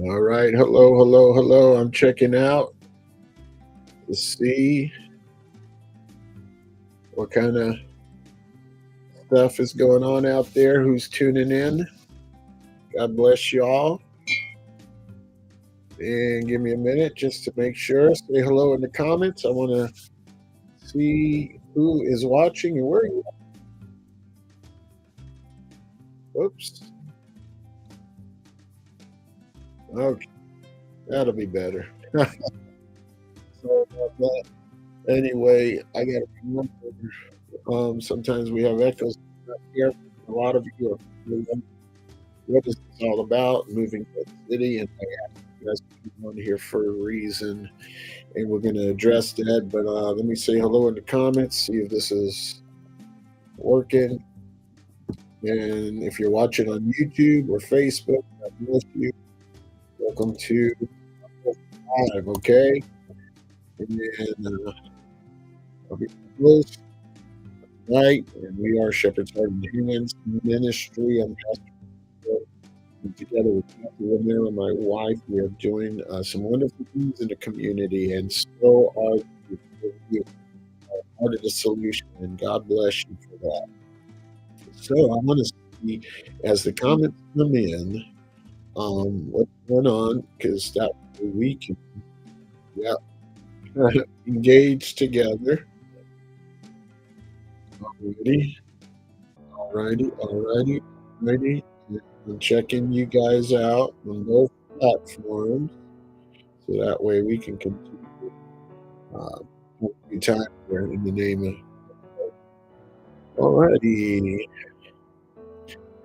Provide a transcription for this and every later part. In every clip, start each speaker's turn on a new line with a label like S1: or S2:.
S1: All right. Hello, hello, hello. I'm checking out to see what kind of stuff is going on out there. Who's tuning in? God bless you all. And give me a minute just to make sure. Say hello in the comments. I want to see who is watching and where you are. Oops. Okay. That'll be better. Sorry about that. Anyway, I got to remember sometimes we have echoes here. A lot of you are wondering what is this all about, moving to the city, and I asked you guys to be on here for a reason, and we're going to address that. But let me say hello in the comments, see if this is working. And if you're watching on YouTube or Facebook, God bless you. Welcome to live, okay? And I'll be close, right? And we are Shepherd's Heart and Hands Ministry. I'm Pastor Romero, and together with Pastor Romero and my wife, we are doing some wonderful things in the community, and so are you. Part of the solution, and God bless you for that. So I want to see as the comments come in, what's going on, because that way we can engage together. Alrighty. I'm checking you guys out on both platforms, so that way we can continue time here in the name of. Alrighty.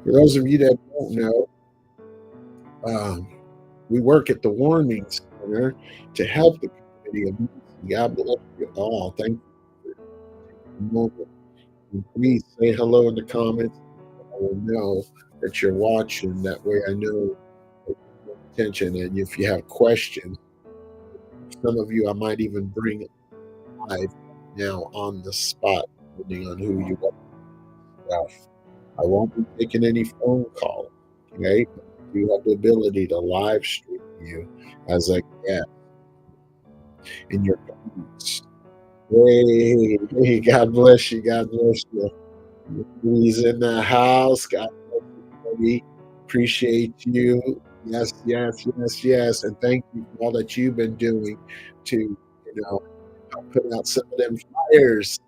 S1: For those of you that don't know, we work at the Warming Center to help the community of Muncie. God bless you all. Thank you for taking a moment. And please say hello in the comments. I will know that you're watching. That way I know that you're paying attention. And if you have questions, some of you I might even bring live now on the spot, depending on who you are. I won't be taking any phone calls, okay? But I do have the ability to live stream you as I can in your comments. Hey, God bless you. God bless you. He's in the house. God bless you, buddy. Appreciate you. Yes. And thank you for all that you've been doing to, help put out some of them fires.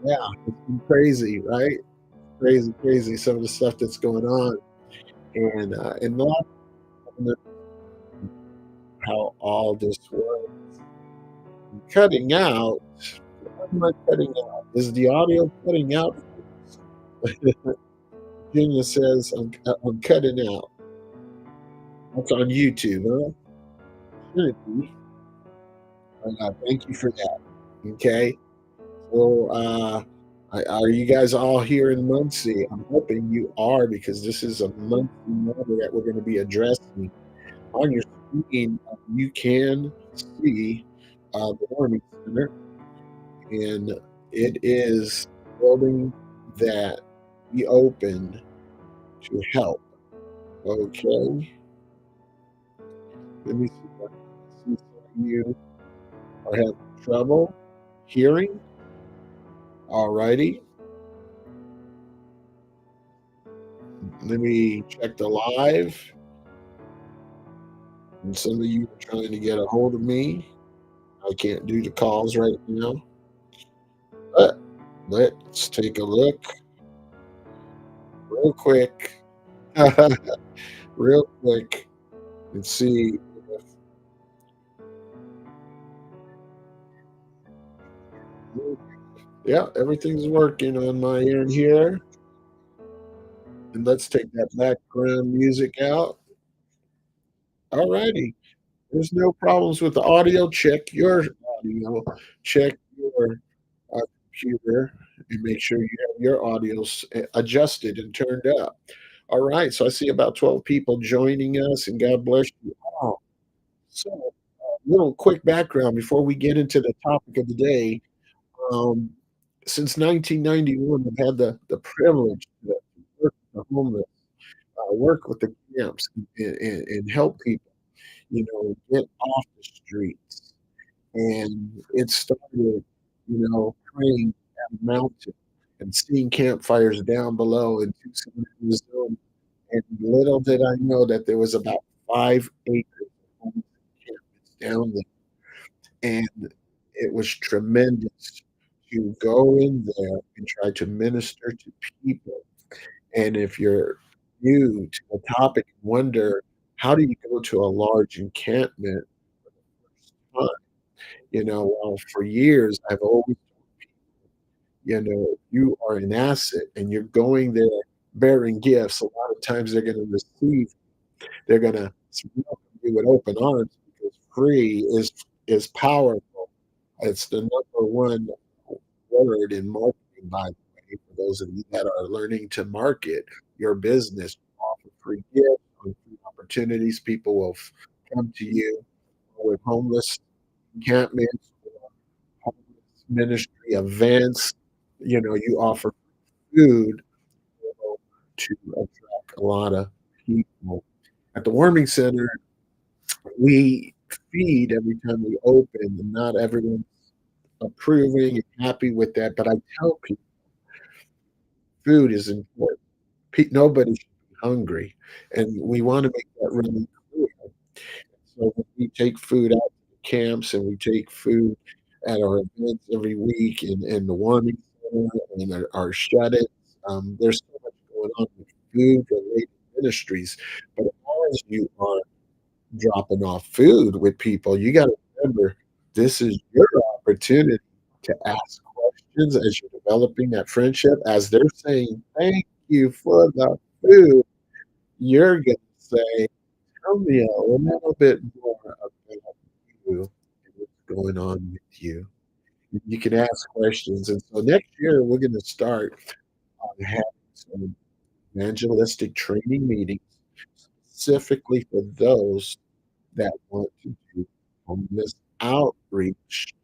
S1: Yeah, it's been crazy, right? Crazy. Some of the stuff that's going on. And a lot of how all this works. Cutting out. What am I cutting out? Is the audio cutting out? Virginia says I'm cutting out. That's on YouTube, huh? Should be. Thank you for that. Okay. So, are you guys all here in Muncie? I'm hoping you are, because this is a Muncie matter that we're going to be addressing. On your screen, you can see the Warming Center, and it is a building that we opened to help. Okay. Let me see if I can see some of you are having trouble hearing. Alrighty. Let me check the live. And some of you are trying to get a hold of me. I can't do the calls right now. But let's take a look real quick. Real quick and see if everything's working on my end here. And let's take that background music out. Alrighty. There's no problems with the audio. Check your audio. Check your computer and make sure you have your audio adjusted and turned up. All right. So I see about 12 people joining us, and God bless you all. So, little quick background before we get into the topic of the day. Since 1991, I've had the privilege to work with the homeless, work with the camps, and help people. get off the streets. And it started, praying at a mountain and seeing campfires down below in Tucson, Arizona, and little did I know that there was about 5 acres of homeless encampments down there, and it was tremendous to go in there and try to minister to people. And if you're new to the topic and wonder, how do you go to a large encampment for the first time? Well, for years, I've always told people, you are an asset and you're going there bearing gifts. A lot of times they're gonna welcome you with open arms because free is powerful. It's the number one word in marketing, by the way, for those of you that are learning to market your business. Offer free gifts, free opportunities. People will come to you with homeless encampments or homeless ministry events. You offer food, to attract a lot of people. At the warming center, we feed every time we open, and not everyone's approving and happy with that, but I tell people food is important. Nobody should be hungry, and we wanna make that really clear. So when we take food out to the camps and we take food at our events every week in the warming center and our shut-ins, there's so much going on with food-related ministries, but as you are dropping off food with people, you gotta remember this is your opportunity to ask questions as you're developing that friendship. As they're saying, "Thank you for the food," you're gonna say, "Tell me a little bit more about you and what's going on with you." You can ask questions, and so next year, we're gonna start having some evangelistic training meetings specifically for those that want to do homeless outreach,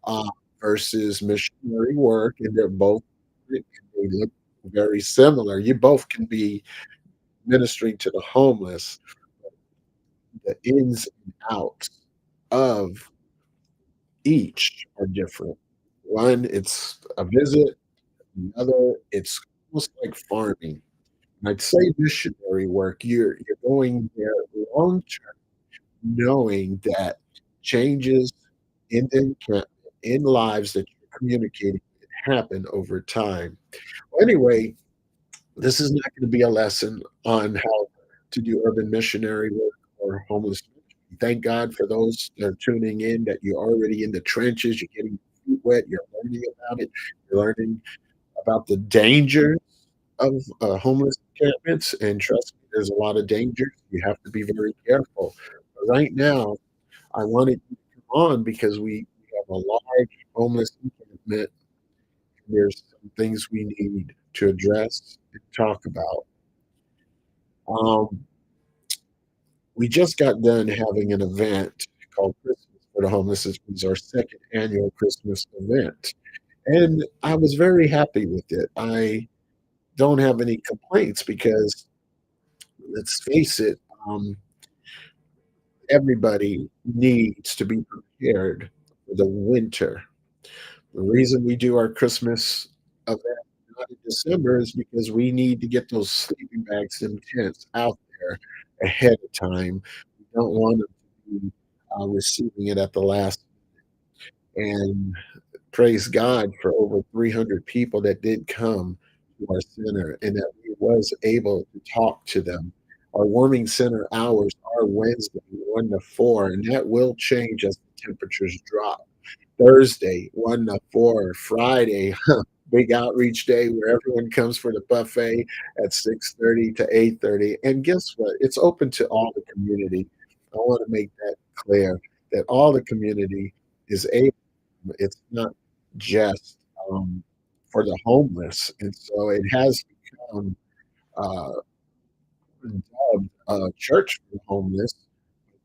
S1: uh, versus missionary work, and they're both and they look very similar. You both can be ministering to the homeless. The ins and outs of each are different. One, it's a visit, the other, it's almost like farming. I'd say missionary work, you're going there long term knowing that changes in the encampment, in lives that you're communicating with happen over time. Well, anyway, this is not gonna be a lesson on how to do urban missionary work or homeless ministry. Thank God for those that are tuning in, that you're already in the trenches, you're getting your feet wet, you're learning about it, you're learning about the dangers of, homeless encampments, and trust me, there's a lot of dangers. You have to be very careful. But right now, I wanted you to come on because we have a large homeless encampment, and there's some things we need to address and talk about. Um, we just got done having an event called Christmas for the Homeless. This was our second annual Christmas event, and I was very happy with it. I don't have any complaints because let's face it, everybody needs to be prepared for the winter. The reason we do our Christmas event not in December is because we need to get those sleeping bags and tents out there ahead of time. We don't want them to be, receiving it at the last, and praise God for over 300 people that did come to our center and that we was able to talk to them. Our warming center hours are Wednesday, 1 to 4, and that will change as the temperatures drop. Thursday, 1 to 4, Friday, big outreach day where everyone comes for the buffet at 6:30 to 8:30, and guess what? It's open to all the community. I wanna make that clear, that all the community is able. It's not just, for the homeless, and so it has become, uh, dubbed a church for the homeless.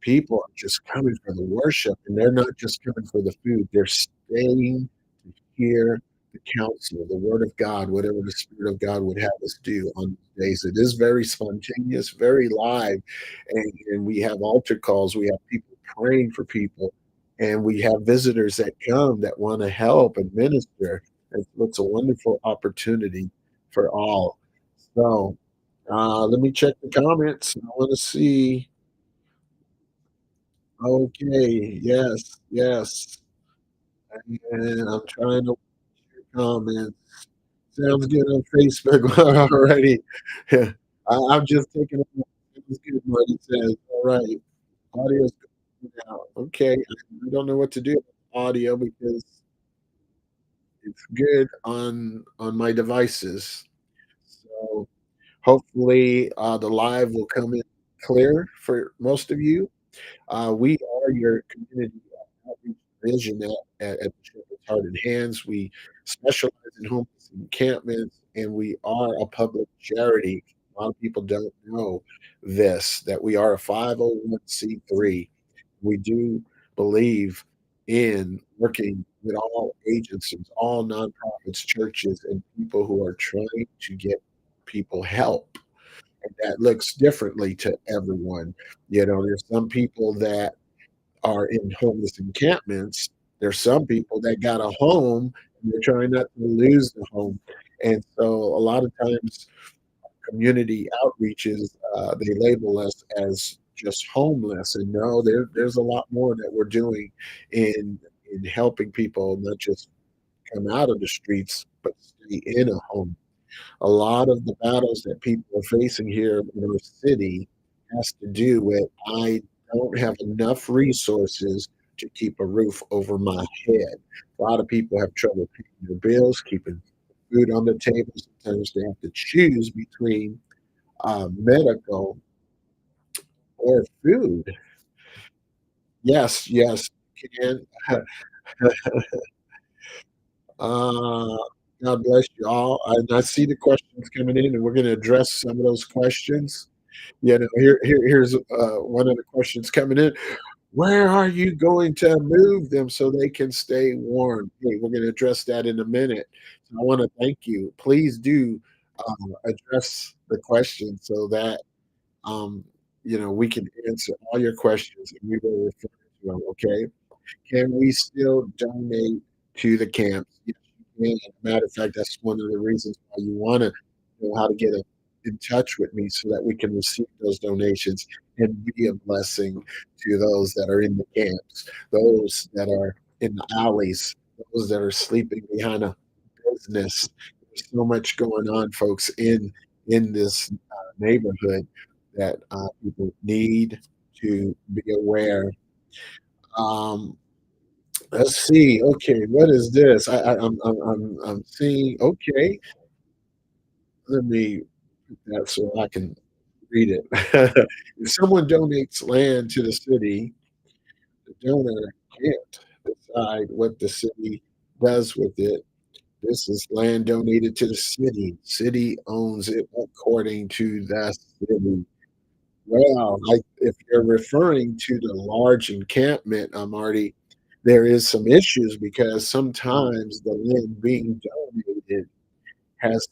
S1: People are just coming for the worship, and they're not just coming for the food, they're staying to hear the counsel, the word of God, whatever the Spirit of God would have us do on these days. It is very spontaneous, very live, and we have altar calls. We have people praying for people, and we have visitors that come that want to help and minister. And so it's a wonderful opportunity for all. So let me check the comments. I want to see. Okay, yes, yes. And I'm trying to comment. Sounds good on Facebook already. Yeah. I'm just taking a look. Sounds good, what he says. All right. Audio's going out. Okay. I don't know what to do with audio because it's good on my devices. So hopefully the live will come in clear for most of you. We are your community outreach division at the Shepherd's Heart and Hands. We specialize in homeless encampments, and we are a public charity. A lot of people don't know this, that we are a 501(c)(3). We do believe in working with all agencies, all nonprofits, churches, and people who are trying to get people help. And that looks differently to everyone. You know, there's some people that are in homeless encampments. There's some people that got a home and they're trying not to lose the home. And so a lot of times community outreaches, they label us as just homeless. And no, there's a lot more that we're doing in helping people not just come out of the streets, but stay in a home. A lot of the battles that people are facing here in our city has to do with I don't have enough resources to keep a roof over my head. A lot of people have trouble paying their bills, keeping food on the table. Sometimes they have to choose between medical or food. Yes, yes, you can. Uh, God bless you all. And I see the questions coming in, and we're going to address some of those questions. You know, here's one of the questions coming in. Where are you going to move them so they can stay warm? Hey, we're going to address that in a minute. So I want to thank you. Please do address the question so that um, we can answer all your questions and we will refer to them. Okay. Can we still donate to the camps? Yes, you can. Matter of fact, that's one of the reasons why you want to know how to get in touch with me so that we can receive those donations and be a blessing to those that are in the camps, those that are in the alleys, those that are sleeping behind a business. There's so much going on, folks, in this neighborhood that people need to be aware. Um, Let's see. Okay, what is this? I'm seeing. Okay, let me put that so I can read it. If someone donates land to the city, the donor can't decide what the city does with it. This is land donated to the city. City owns it according to the city. Well, if you're referring to the large encampment, Marty, there is some issues because sometimes the land being donated has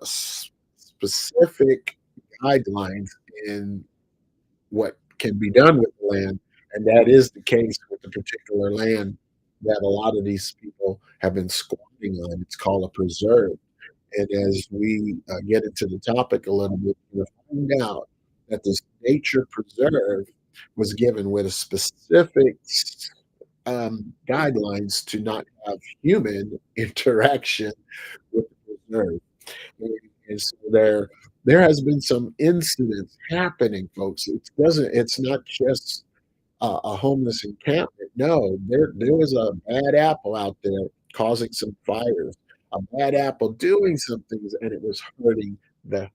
S1: specific guidelines in what can be done with the land, and that is the case with the particular land that a lot of these people have been squatting on. It's called a preserve. And as we get into the topic a little bit, we'll find out that this nature preserve was given with a specific guidelines to not have human interaction with the preserve. And so there has been some incidents happening, folks. It's not just a homeless encampment. No, there was a bad apple out there causing some fires, a bad apple doing some things, and it was hurting the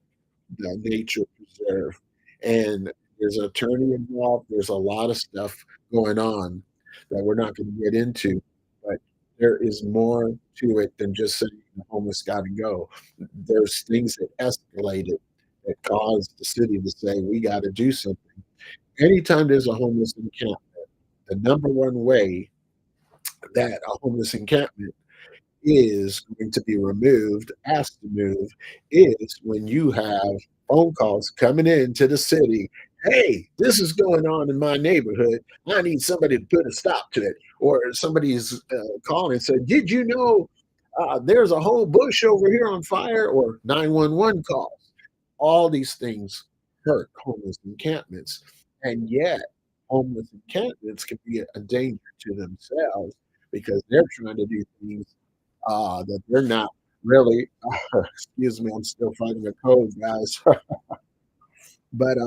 S1: the nature preserve. And there's an attorney involved. There's a lot of stuff going on that we're not going to get into, but there is more to it than just saying the homeless got to go. There's things that escalated that caused the city to say we got to do something. Anytime there's a homeless encampment, the number one way that a homeless encampment is going to be removed, asked to move, is when you have phone calls coming into the city. Hey, this is going on in my neighborhood. I need somebody to put a stop to it. Or somebody's calling and said, did you know there's a whole bush over here on fire? Or 911 calls. All these things hurt homeless encampments. And yet, homeless encampments can be a danger to themselves because they're trying to do things that they're not really excuse me, I'm still fighting a cold, guys. But,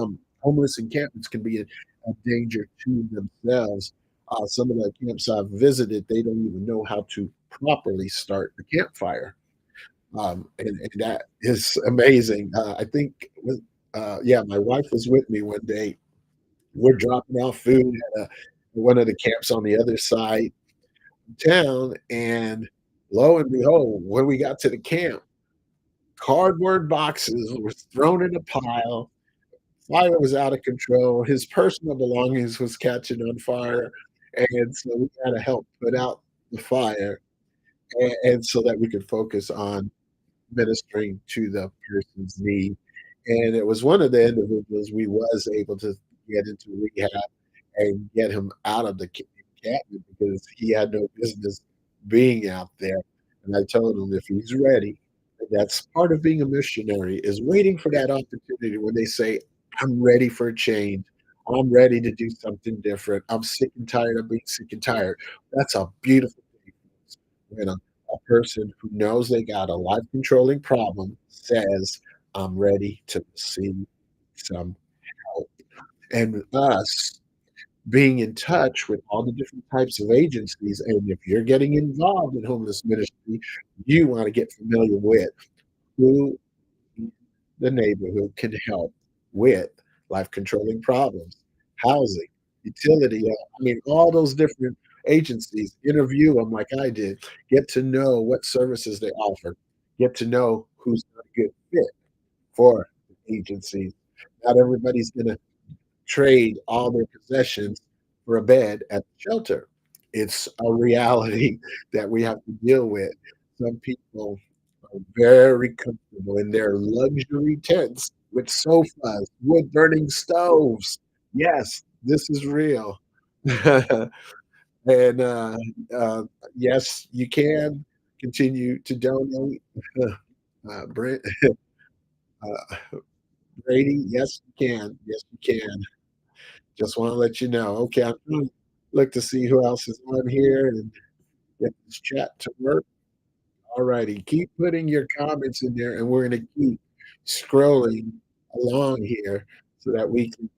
S1: homeless encampments can be a danger to themselves. Some of the camps I've visited, they don't even know how to properly start the campfire, and that is amazing. I think with yeah, my wife was with me one day. We're dropping off food at one of the camps on the other side of town, and lo and behold, when we got to the camp, cardboard boxes were thrown in a pile. Fire was out of control. His personal belongings was catching on fire, and so we had to help put out the fire, and so that we could focus on ministering to the person's need. And it was one of the individuals we was able to get into rehab and get him out of the encampment because he had no business being out there. And I told him if he's ready, that's part of being a missionary is waiting for that opportunity when they say, I'm ready for a change. I'm ready to do something different. I'm sick and tired of being sick and tired. That's a beautiful thing when a person who knows they got a life controlling problem says, I'm ready to receive some help. And us being in touch with all the different types of agencies. And if you're getting involved in homeless ministry, you want to get familiar with who in the neighborhood can help with life controlling problems, housing, utility. I mean, all those different agencies, interview them like I did, get to know what services they offer, get to know who's not a good fit for the agencies. Not everybody's going to trade all their possessions for a bed at the shelter. It's a reality that we have to deal with. Some people are very comfortable in their luxury tents with sofas, wood burning stoves. Yes, this is real. and uh, yes, you can continue to donate. Brent, uh, Brady, yes, you can. Yes, you can. Just want to let you know. Okay, I'm trying to look to see who else is on here and get this chat to work. All righty, keep putting your comments in there, and we're going to keep scrolling along here so that we can,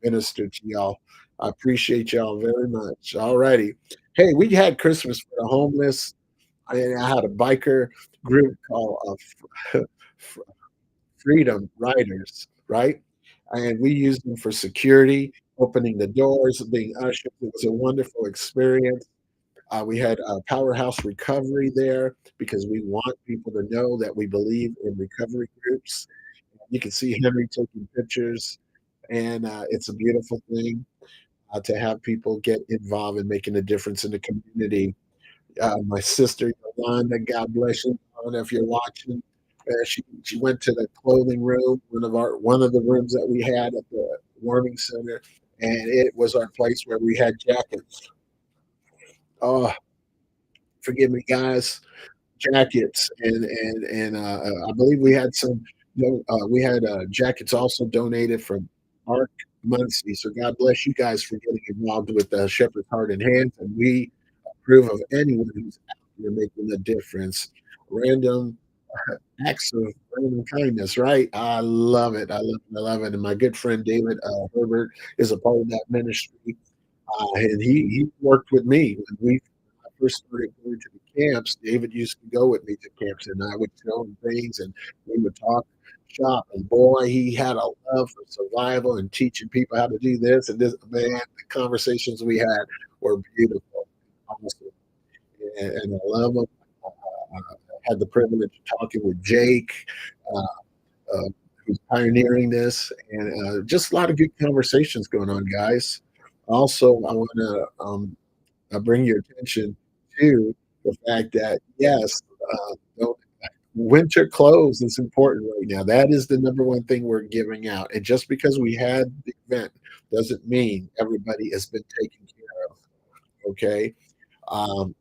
S1: minister to y'all. I appreciate y'all very much. All righty. Hey, we had Christmas for the homeless. I had a biker group called Freedom Riders, right? And we used them for security, opening the doors, being ushers. It was a wonderful experience. We had Powerhouse Recovery there because we want people to know that we believe in recovery groups. You can see Henry taking pictures, and it's a beautiful thing to have people get involved in making a difference in the community. My sister Yolanda, God bless you, Yolanda, if you're watching. She went to the clothing room, one of the rooms that we had at the warming center, and it was our place where we had jackets. Oh, forgive me, guys, jackets, and I believe we had some. We had jackets also donated from Ark Muncie. So God bless you guys for getting involved with Shepherd's Heart and Hands, and we approve of anyone who's out there making a difference. Random acts of random kindness, right? I love it. I love it. I love it. And my good friend David Herbert is a part of that ministry. And he worked with me when I first started going to the camps. David used to go with me to camps, and I would show him things, and we would talk shop. And boy, he had a love for survival and teaching people how to do this and this. Man, the conversations we had were beautiful, honestly, and I love them. I had the privilege of talking with Jake. Uh, who's pioneering this, and just a lot of good conversations going on, guys. Also, I want to bring your attention to the fact that, yes, don't winter clothes is important right now. That is the number one thing we're giving out, and just because we had the event doesn't mean everybody has been taken care of, okay? Um,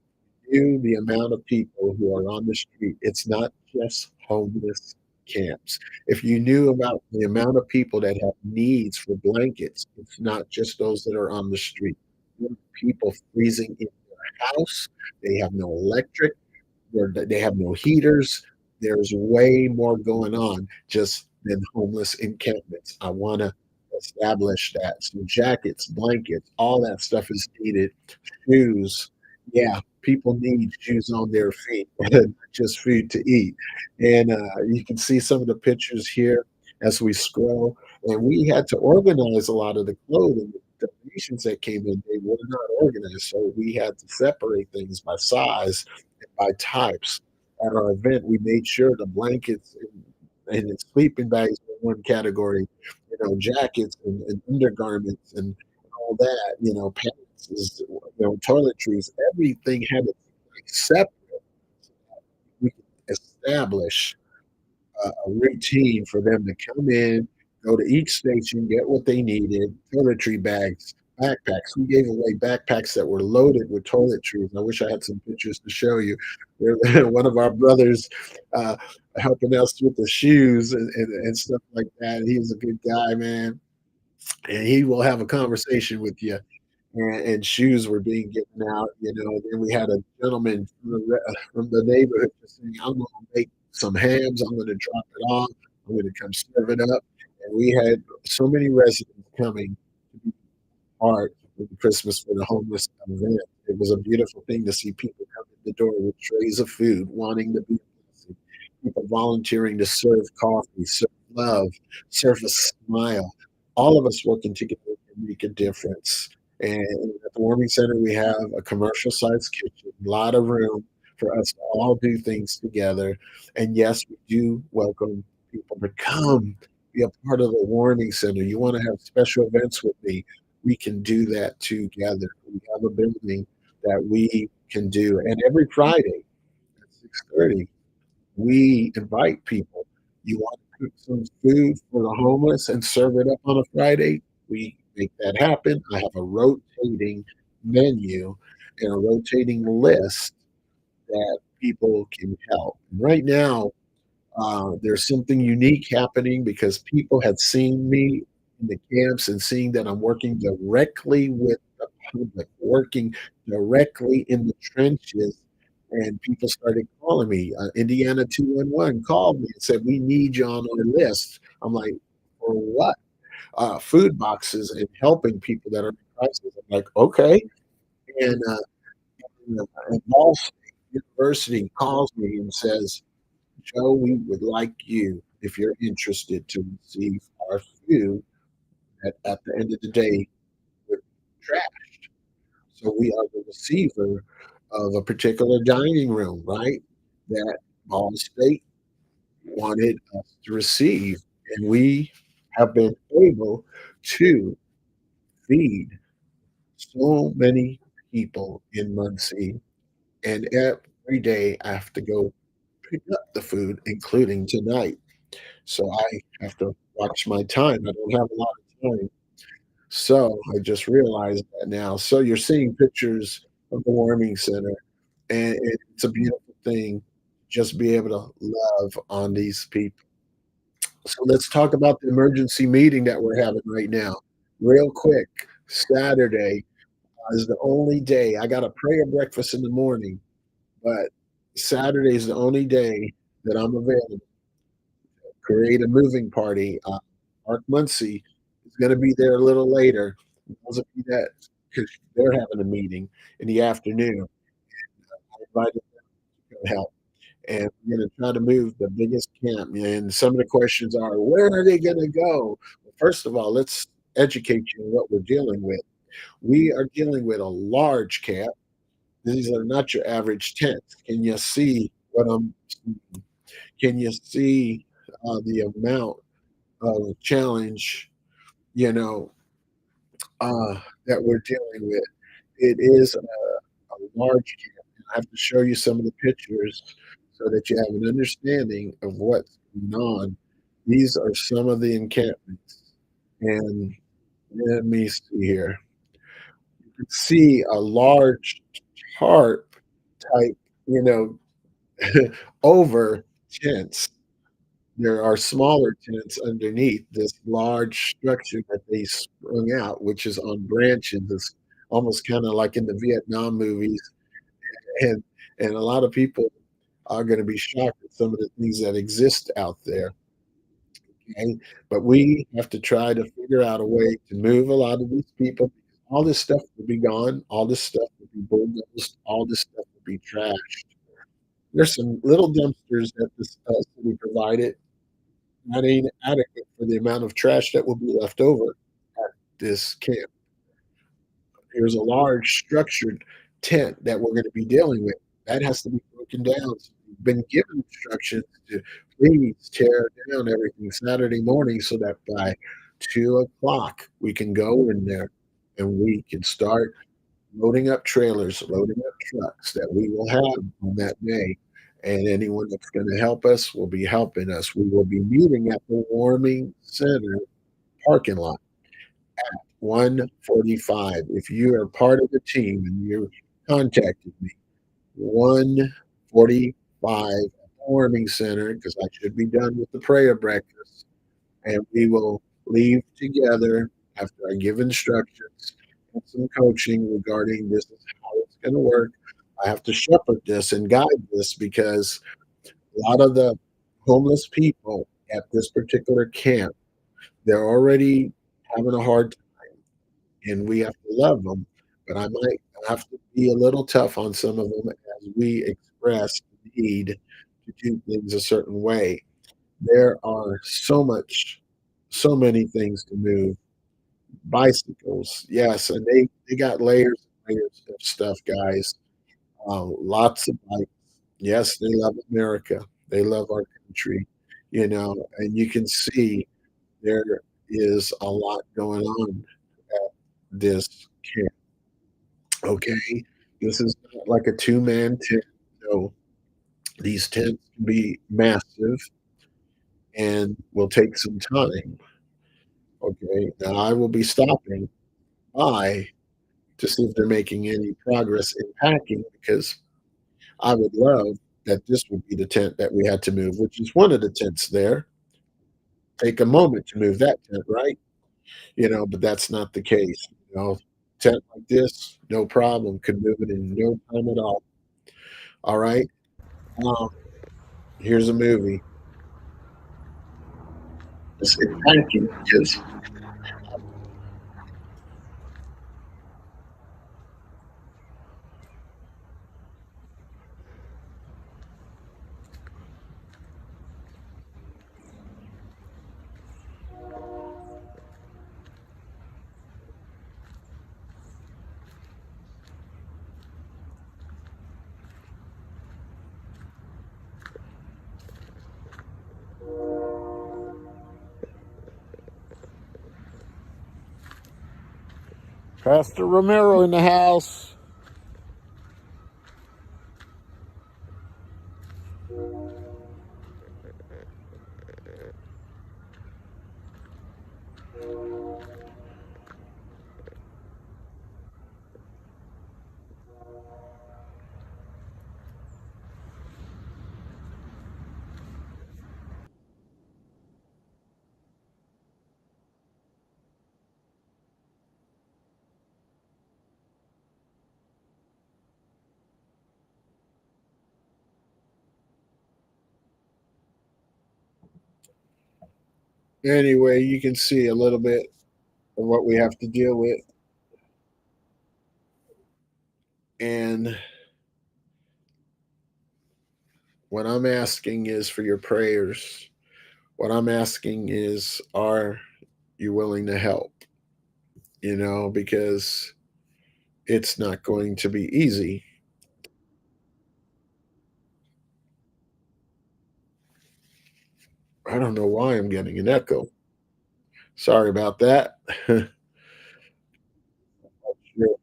S1: the amount of people who are on the street, it's not just homeless camps. If you knew about the amount of people that have needs for blankets, it's not just those that are on the street. There are people freezing in their house, they have no electric, they have no heaters. There's way more going on just than homeless encampments. I want to establish that. So jackets, blankets, all that stuff is needed. Shoes, yeah, people need shoes on their feet, not just food to eat. And you can see some of the pictures here as we scroll. And we had to organize a lot of the clothing. The donations that came in, they were not organized. So we had to separate things by size and by types. At our event, we made sure the blankets and the sleeping bags were one category, jackets and undergarments and all that, pants, toiletries, everything had to be separate. We could establish a routine for them to come in, go to each station, get what they needed, toiletry bags, backpacks. We gave away backpacks that were loaded with toiletries. I wish I had some pictures to show you. One of our brothers uh, helping us with the shoes and stuff like that. He was a good guy, man. And he will have a conversation with you. And shoes were being given out. Then we had a gentleman from the neighborhood just saying, "I'm going to make some hams. I'm going to drop it off. I'm going to come serve it up." And we had so many residents coming to be part of the Christmas for the Homeless event. It was a beautiful thing to see people come in the door with trays of food, wanting to be a blessing, people volunteering to serve coffee, serve love, serve a smile. All of us working together can make a difference. And at the warming center, we have a commercial sized kitchen, a lot of room for us to all do things together. And yes, we do welcome people to come be a part of the warming center. You want to have special events with me, we can do that together. We have a building that we can do. And every Friday at 6:30, we invite people. You want to cook some food for the homeless and serve it up on a Friday? We make that happen. I have a rotating menu and a rotating list that people can help. Right now, there's something unique happening because people have seen me in the camps and seeing that I'm working directly with the public, working directly in the trenches. And people started calling me. Indiana 211 called me and said, "We need you on our list." I'm like, "For what?" Food boxes and helping people that are in crisis. I'm like, "Okay." And Ball State University calls me and says, "Joe, we would like you, if you're interested, to receive our food at the end of the day with trash." So we are the receiver of a particular dining room, right? That Ball State wanted us to receive, and we have been able to feed so many people in Muncie, and every day I have to go pick up the food, including tonight. So I have to watch my time. I don't have a lot of time. So I just realized that now. So you're seeing pictures of the warming center, and it's a beautiful thing just be able to love on these people. So let's talk about the emergency meeting that we're having right now. Real quick, Saturday is the only day I got a prayer breakfast in the morning, but Saturday is the only day that I'm available. Create a moving party. Mark Muncie is going to be there a little later. Those of you that, because they're having a meeting in the afternoon, I invited them to come help. And we're going to try to move the biggest camp. And some of the questions are, where are they going to go? Well, first of all, let's educate you on what we're dealing with. We are dealing with a large camp. These are not your average tents. Can you see what I'm seeing? Can you see the amount of challenge, you know, that we're dealing with? It is a large camp. I have to show you some of the pictures so that you have an understanding of what's going on. These are some of the encampments, and let me see here. You can see a large tarp type, you know, over tents. There are smaller tents underneath this large structure that they sprung out, which is on branches. It's almost kinda like in the Vietnam movies, and a lot of people are gonna be shocked at some of the things that exist out there, okay? But we have to try to figure out a way to move a lot of these people. All this stuff will be gone, all this stuff will be bulldozed, all this stuff will be trashed. There's some little dumpsters that this, city provided that ain't adequate for the amount of trash that will be left over at this camp. There's a large structured tent that we're gonna be dealing with. That has to be broken down. So we've been given instructions to please tear down everything Saturday morning so that by 2 o'clock we can go in there and we can start loading up trailers, loading up trucks that we will have on that day, and anyone that's gonna help us will be helping us. We will be meeting at the warming center parking lot, 1:45. If you are part of the team and you contacted me, 1:45 at the warming center, because I should be done with the prayer breakfast, and we will leave together after I give instructions and some coaching regarding this is how it's gonna work. I have to shepherd this and guide this because a lot of the homeless people at this particular camp, they're already having a hard time, and we have to love them, but I might have to be a little tough on some of them as we express the need to do things a certain way. There are so many things to move. Bicycles, yes, and they got layers and layers of stuff, guys. Lots of bikes. Yes, they love America. They love our country, and you can see there is a lot going on at this camp, okay? This is not like a two-man tent, no. These tents can be massive and will take some time, okay? Now I will be stopping by to see if they're making any progress in packing because I would love that this would be the tent that we had to move, which is one of the tents there. Take a moment to move that tent, right? But that's not the case. Tent like this, no problem. Could move it in no time at all. All right. Um, Here's a movie. It's packing because Pastor Romero in the house. Anyway, you can see a little bit of what we have to deal with. And what I'm asking is for your prayers. What I'm asking is, are you willing to help? Because it's not going to be easy. I don't know why I'm getting an echo. Sorry about that. Not sure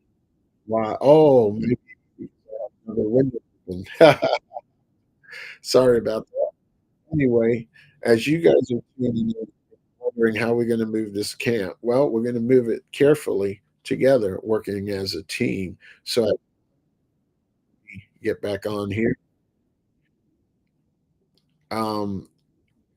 S1: why. Oh, maybe. another window open. Sorry about that. Anyway, as you guys are tuning in, wondering how we're gonna move this camp, well, we're gonna move it carefully together, working as a team. So, as we get back on here, um,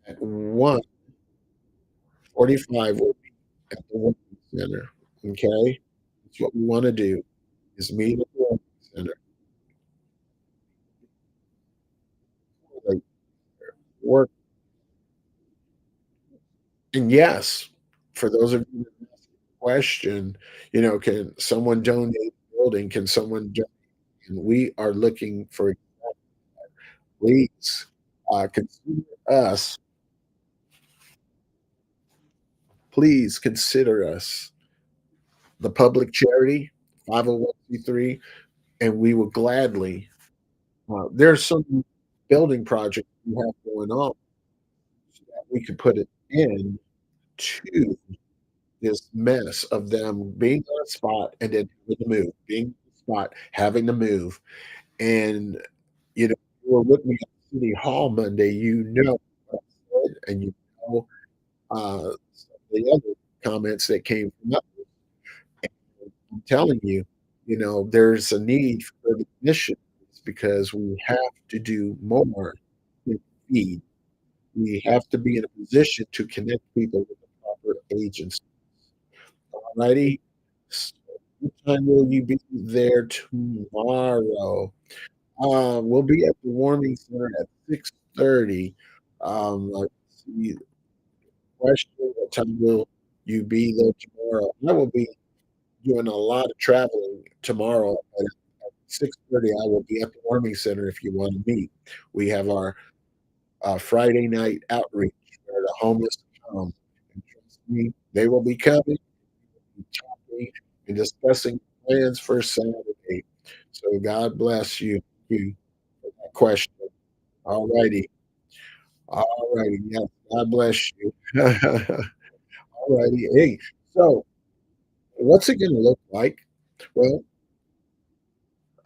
S1: at 1:45, we'll be at the Working Center, okay? That's what we wanna do, is meet at the Working Center, like, work. And yes, for those of you that asked the question, can someone donate the building? Can someone donate? And we are looking for, please, consider us, please consider us the public charity, 501(c)(3), and we will gladly, there's some building projects we have going on so that we could put it in to this mess of them being on a spot and then having to move, being on a spot, having to move. And, you were with me at City Hall Monday, what I said, and know, some of the other comments that came from others. And I'm telling you, there's a need for the initiatives because we have to do more to feed. We have to be in a position to connect people with the proper agency. Alrighty? So, what time will you be there tomorrow? We'll be at the warming center at 6:30. Let's see, question, what time will you be there tomorrow? I will be doing a lot of traveling tomorrow, but at 6:30, I will be at the warming center if you wanna meet. We have our, Friday night outreach where the homeless come, and trust me, they will be coming, and talking, and discussing plans for Saturday. So God bless you for that question. Alrighty. Alrighty. Yes, God bless you. Alrighty. Hey, so what's it gonna look like? Well,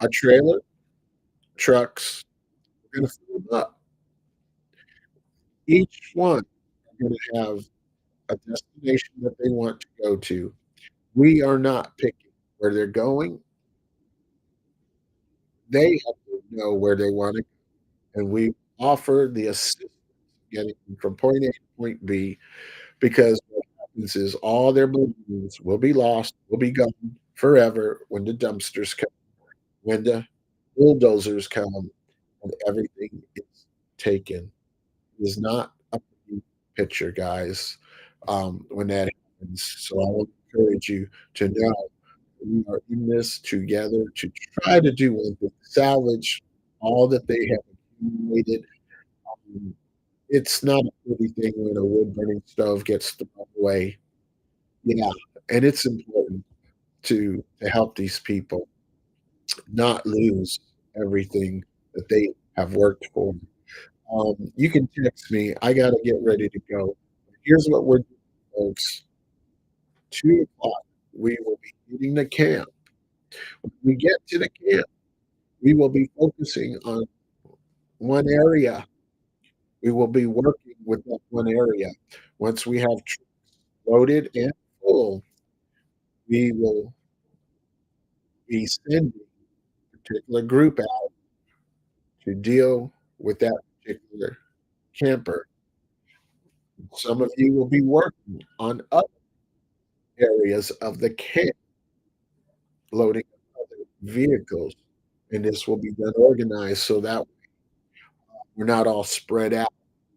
S1: a trailer, trucks, we're gonna fill them up. Each one are gonna have a destination that they want to go to. We are not picking where they're going. They have to know where they wanna go, and we offer the assistance getting them from point A to point B. Because what happens is all their belongings will be lost, will be gone forever when the dumpsters come, when the bulldozers come, and everything is taken. It is not a pretty picture, guys, when that happens. So I will encourage you to know we are in this together to try to do one thing, salvage all that they have accumulated. Um, it's not a pretty thing when a wood burning stove gets thrown away. Yeah, and it's important to help these people not lose everything that they have worked for. You can text me. I gotta get ready to go. Here's what we're doing, folks. 2 o'clock, we will be hitting the camp. When we get to the camp, we will be focusing on one area. We will be working with that one area. Once we have trucks loaded and full, we will be sending a particular group out to deal with that particular camper. Some of you will be working on other areas of the camp, loading other vehicles, and this will be done organized so that we're not all spread out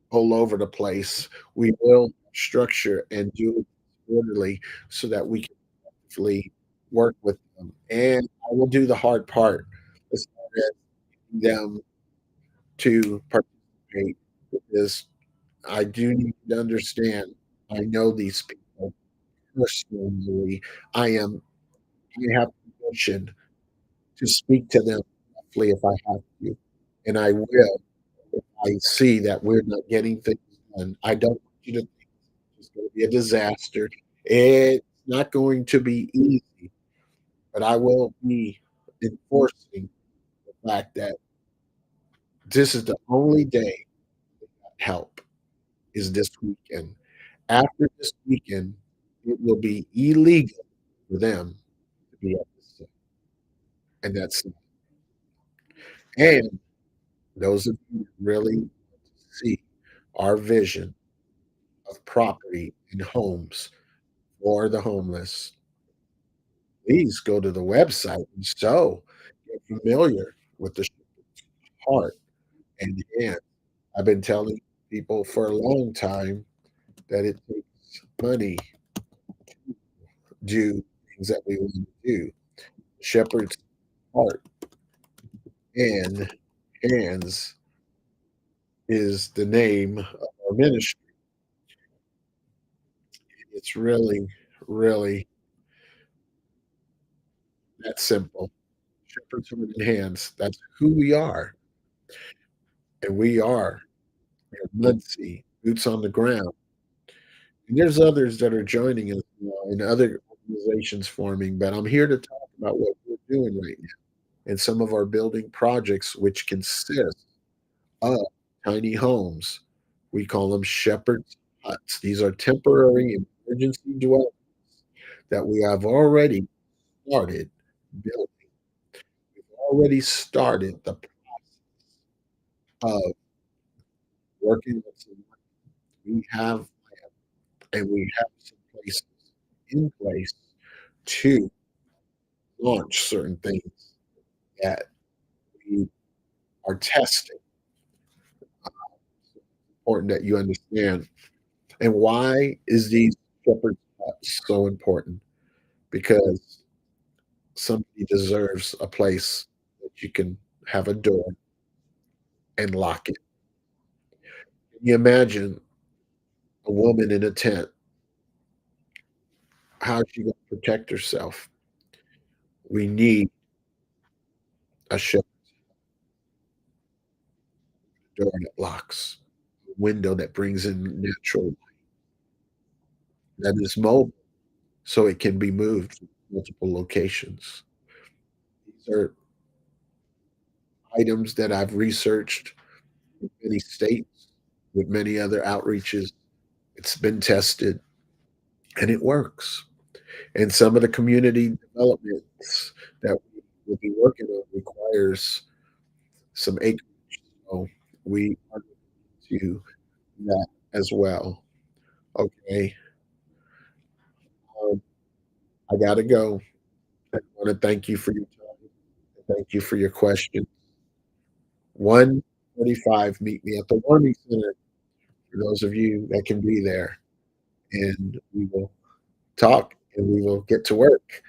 S1: all over the place. We will structure and do it orderly so that we can effectively work with them. And I will do the hard part as far as getting them to participate because I do need to understand. I know these people personally. I am I have permission to speak to them roughly if I have to, and I will if I see that we're not getting things done. I don't want you to think it's gonna be a disaster. It's not going to be easy, but I will be enforcing fact that this is the only day help is this weekend. After this weekend, it will be illegal for them to be at the site, and that's and those of you that really want to see our vision of property and homes for the homeless, please go to the website and so get familiar with the heart and hand. I've been telling people for a long time that it takes money to do things that we want to do. Shepherd's heart and hands is the name of our ministry. It's really, really that simple. Shepherd's heart and hands. That's who we are. And we are Muncie, boots on the ground. And there's others that are joining us now and other organizations forming, but I'm here to talk about what we're doing right now and some of our building projects, which consist of tiny homes. We call them shepherd's huts. These are temporary emergency dwellings that we have already started building. We've already started the of working with some we have and we have some places in place to launch certain things that we are testing. Important that you understand. And why is these shepherd's huts so important? Because somebody deserves a place that you can have a door and lock it. Can you imagine a woman in a tent? How is she going to protect herself? We need a shepherd door that locks, a window that brings in natural light, that is mobile, so it can be moved to multiple locations. These are items that I've researched in many states with many other outreaches. It's been tested and it works. And some of the community developments that we will be working on requires some acreage. So we are going to that as well. Okay. Um, I gotta go. I want to thank you for your time. Thank you for your question. 1:45, meet me at the Warming Center for those of you that can be there, and we will talk and we will get to work.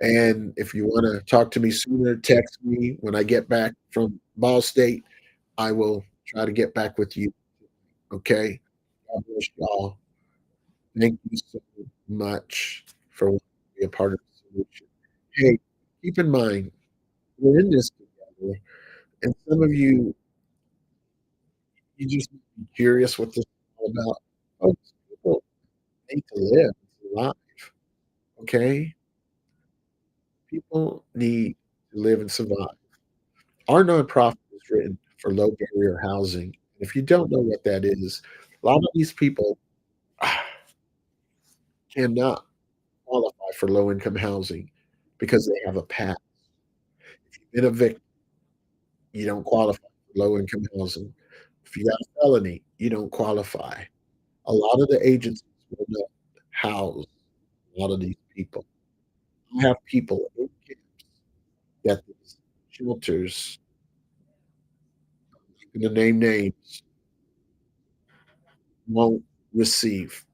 S1: And if you want to talk to me sooner, text me when I get back from Ball State. I will try to get back with you. Okay. God bless y'all. Thank you so much for wanting to be a part of the solution. Hey, keep in mind, we're in this together, and some of you, you just be curious what this is all about. Folks, people need to live life, okay? People need to live and survive. Our nonprofit is written for low barrier housing. If you don't know what that is, a lot of these people cannot qualify for low income housing because they have a past. If you've been a victim, you don't qualify for low income housing. If you got a felony, you don't qualify. A lot of the agencies will not house a lot of these people. I have people in camps that these shelters, I'm not gonna name names, won't receive.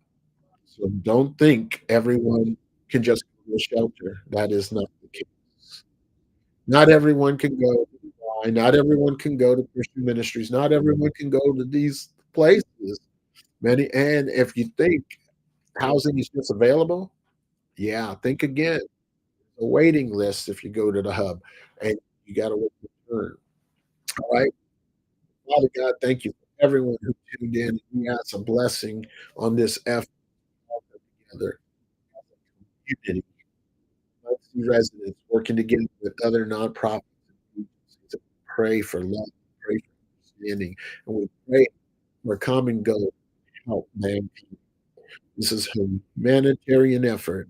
S1: So don't think everyone can just go to a shelter. That is not the case. Not everyone can go to the Y, not everyone can go to Christian ministries, not everyone can go to these places. Many and if you think housing is just available, yeah, think again. A waiting list if you go to the hub, and you gotta wait your turn. All right? Father God, thank you for everyone who tuned in. We ask a blessing on this effort together as a community, Muncie residents working together with other nonprofits and agencies. pray for love, pray for understanding, and we pray for a common goal, help mankind. This is a humanitarian effort.